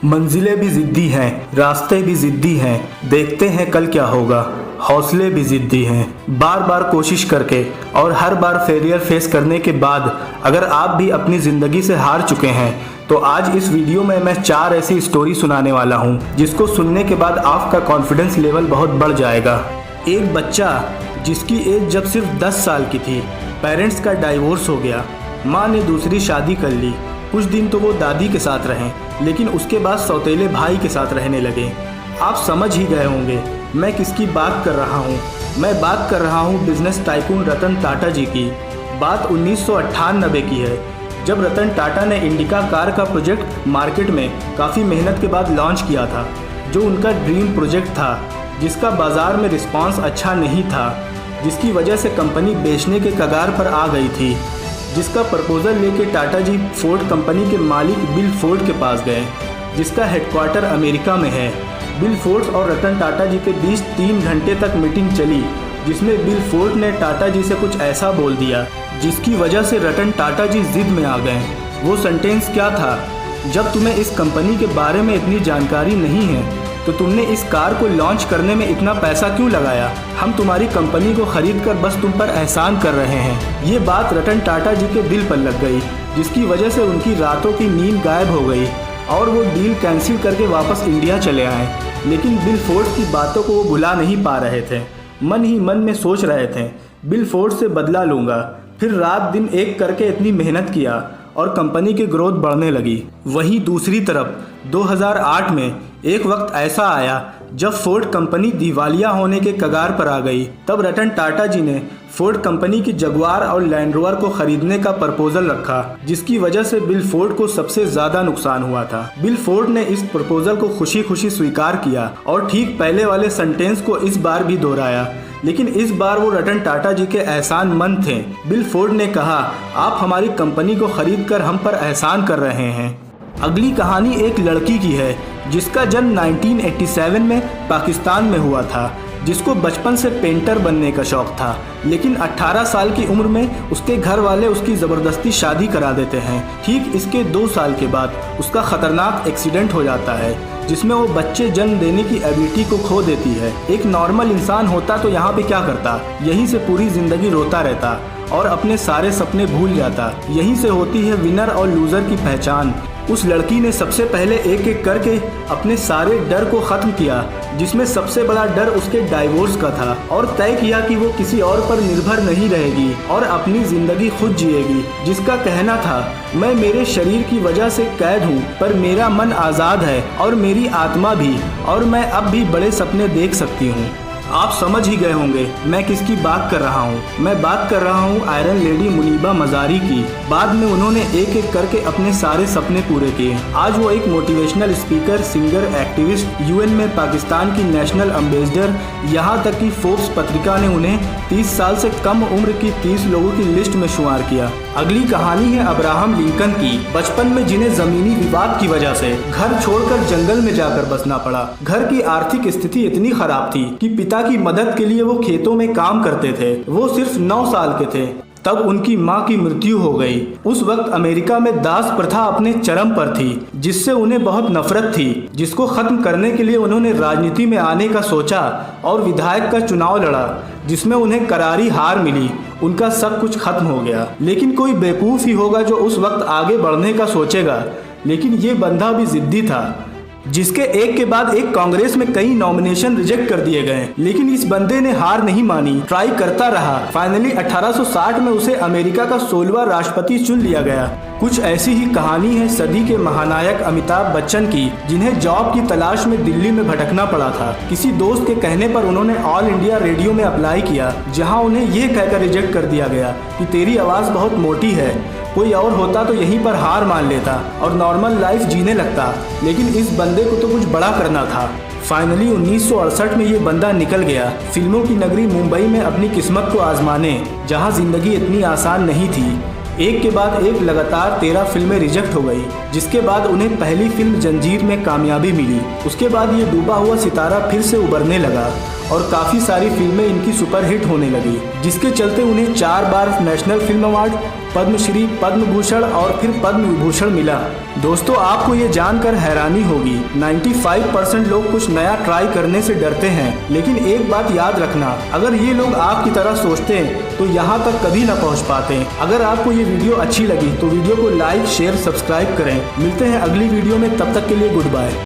मंजिलें भी ज़िद्दी हैं, रास्ते भी ज़िद्दी हैं, देखते हैं कल क्या होगा। हौसले भी ज़िद्दी हैं। बार बार कोशिश करके और हर बार फेलियर फेस करने के बाद अगर आप भी अपनी ज़िंदगी से हार चुके हैं तो आज इस वीडियो में मैं 4 ऐसी स्टोरी सुनाने वाला हूँ जिसको सुनने के बाद आपका कॉन्फिडेंस लेवल बहुत बढ़ जाएगा। एक बच्चा जिसकी एज जब सिर्फ 10 साल की थी, पेरेंट्स का डाइवोर्स हो गया, माँ ने दूसरी शादी कर ली। कुछ दिन तो वो दादी के साथ रहें, लेकिन उसके बाद सौतेले भाई के साथ रहने लगे। आप समझ ही गए होंगे मैं किसकी बात कर रहा हूँ। मैं बात कर रहा हूँ बिजनेस टाइकून रतन टाटा जी की। बात 1998 की है, जब रतन टाटा ने इंडिका कार का प्रोजेक्ट मार्केट में काफ़ी मेहनत के बाद लॉन्च किया था, जो उनका ड्रीम प्रोजेक्ट था, जिसका बाज़ार में रिस्पांस अच्छा नहीं था, जिसकी वजह से कंपनी बेचने के कगार पर आ गई थी। जिसका प्रपोजल लेके टाटा जी फोर्ड कंपनी के मालिक बिल फोर्ड के पास गए, जिसका हेडक्वार्टर अमेरिका में है। बिल फोर्ड और रतन टाटा जी के बीच 3 घंटे तक मीटिंग चली, जिसमें बिल फोर्ड ने टाटा जी से कुछ ऐसा बोल दिया जिसकी वजह से रतन टाटा जी जिद में आ गए। वो सेंटेंस क्या था, जब तुम्हें इस कंपनी के बारे में इतनी जानकारी नहीं है तो तुमने इस कार को लॉन्च करने में इतना पैसा क्यों लगाया? हम तुम्हारी कंपनी को खरीद कर बस तुम पर एहसान कर रहे हैं। ये बात रतन टाटा जी के दिल पर लग गई, जिसकी वजह से उनकी रातों की नींद गायब हो गई और वो डील कैंसिल करके वापस इंडिया चले आए। लेकिन बिल फोर्ड की बातों को वो भुला नहीं पा रहे थे। मन ही मन में सोच रहे थे, बिल फोर्ड से बदला लूँगा। फिर रात दिन एक करके इतनी मेहनत किया और कंपनी की ग्रोथ बढ़ने लगी। वहीं दूसरी तरफ 2008 में एक वक्त ऐसा आया जब फोर्ड कंपनी दिवालिया होने के कगार पर आ गई। तब रतन टाटा जी ने फोर्ड कंपनी की जगुआर और लैंड रोवर को खरीदने का प्रपोजल रखा, जिसकी वजह से बिल फोर्ड को सबसे ज्यादा नुकसान हुआ था। बिल फोर्ड ने इस प्रपोजल को खुशी खुशी स्वीकार किया और ठीक पहले वाले सेंटेंस को इस बार भी दोहराया, लेकिन इस बार वो रतन टाटा जी के एहसानमंद थे। बिल फोर्ड ने कहा, आप हमारी कंपनी को खरीद कर हम पर एहसान कर रहे हैं। अगली कहानी एक लड़की की है जिसका जन्म 1987 में पाकिस्तान में हुआ था, जिसको बचपन से पेंटर बनने का शौक था, लेकिन 18 साल की उम्र में उसके घर वाले उसकी ज़बरदस्ती शादी करा देते हैं। ठीक इसके 2 साल के बाद उसका ख़तरनाक एक्सीडेंट हो जाता है, जिसमें वो बच्चे जन्म देने की एबिलिटी को खो देती है। एक नॉर्मल इंसान होता तो यहाँ पे क्या करता? यहीं से पूरी ज़िंदगी रोता रहता और अपने सारे सपने भूल जाता। यहीं से होती है विनर और लूज़र की पहचान। उस लड़की ने सबसे पहले एक एक करके अपने सारे डर को ख़त्म किया, जिसमें सबसे बड़ा डर उसके डाइवोर्स का था, और तय किया कि वो किसी और पर निर्भर नहीं रहेगी और अपनी ज़िंदगी खुद जिएगी। जिसका कहना था, मैं मेरे शरीर की वजह से कैद हूँ पर मेरा मन आज़ाद है और मेरी आत्मा भी, और मैं अब भी बड़े सपने देख सकती हूँ। आप समझ ही गए होंगे मैं किसकी बात कर रहा हूँ। मैं बात कर रहा हूँ आयरन लेडी मुनीबा मज़ारी की। बाद में उन्होंने एक एक करके अपने सारे सपने पूरे किए। आज वो एक motivational speaker, singer, activist, UN में पाकिस्तान की नेशनल एम्बेसडर, यहाँ तक कि फोर्ब्स पत्रिका ने उन्हें 30 साल से कम उम्र की 30 लोगों की लिस्ट में शुमार किया। अगली कहानी है अब्राहम लिंकन की। बचपन में जिन्हें जमीनी विवाद की वजह से घर छोड़कर जंगल में जाकर बसना पड़ा। घर की आर्थिक स्थिति इतनी खराब थी कि पिता की मदद के लिए वो खेतों में काम करते थे। वो सिर्फ 9 साल के थे तब उनकी मां की मृत्यु हो गई। उस वक्त अमेरिका में दास प्रथा अपने चरम पर थी, जिससे उन्हें बहुत नफरत थी, जिसको खत्म करने के लिए उन्होंने राजनीति में आने का सोचा और विधायक का चुनाव लड़ा, जिसमें उन्हें करारी हार मिली। उनका सब कुछ खत्म हो गया। लेकिन कोई बेवकूफ़ ही होगा जो उस वक्त आगे बढ़ने का सोचेगा। लेकिन ये बंदा भी जिद्दी था, जिसके एक के बाद एक कांग्रेस में कई नॉमिनेशन रिजेक्ट कर दिए गए, लेकिन इस बंदे ने हार नहीं मानी, ट्राई करता रहा। फाइनली 1860 में उसे अमेरिका का 16वां राष्ट्रपति चुन लिया गया। कुछ ऐसी ही कहानी है सदी के महानायक अमिताभ बच्चन की, जिन्हें जॉब की तलाश में दिल्ली में भटकना पड़ा था। किसी दोस्त के कहने पर उन्होंने ऑल इंडिया रेडियो में अप्लाई किया, जहां उन्हें ये कहकर रिजेक्ट कर दिया गया कि तेरी आवाज़ बहुत मोटी है। कोई और होता तो यहीं पर हार मान लेता और नॉर्मल लाइफ जीने लगता, लेकिन इस बंदे को तो कुछ बड़ा करना था। फाइनली 1968 में ये बंदा निकल गया फिल्मों की नगरी मुंबई में अपनी किस्मत को आजमाने, जहां जिंदगी इतनी आसान नहीं थी। एक के बाद एक लगातार 13 फिल्में रिजेक्ट हो गई, जिसके बाद उन्हें पहली फिल्म जंजीर में कामयाबी मिली। उसके बाद ये डूबा हुआ सितारा फिर से उभरने लगा और काफी सारी फिल्में इनकी सुपरहिट होने लगी, जिसके चलते उन्हें 4 बार national film award, Padmashri, Padma Bhushan और फिर पद्म विभूषण मिला। दोस्तों, आपको ये जानकर हैरानी होगी, 95% लोग कुछ नया ट्राई करने से डरते हैं, लेकिन एक बात याद रखना, अगर ये लोग आपकी तरह सोचते हैं तो यहाँ तक कभी ना पहुँच पाते। अगर आपको ये वीडियो अच्छी लगी तो वीडियो को लाइक, शेयर, सब्सक्राइब करें। मिलते हैं अगली वीडियो में, तब तक के लिए गुड बाय।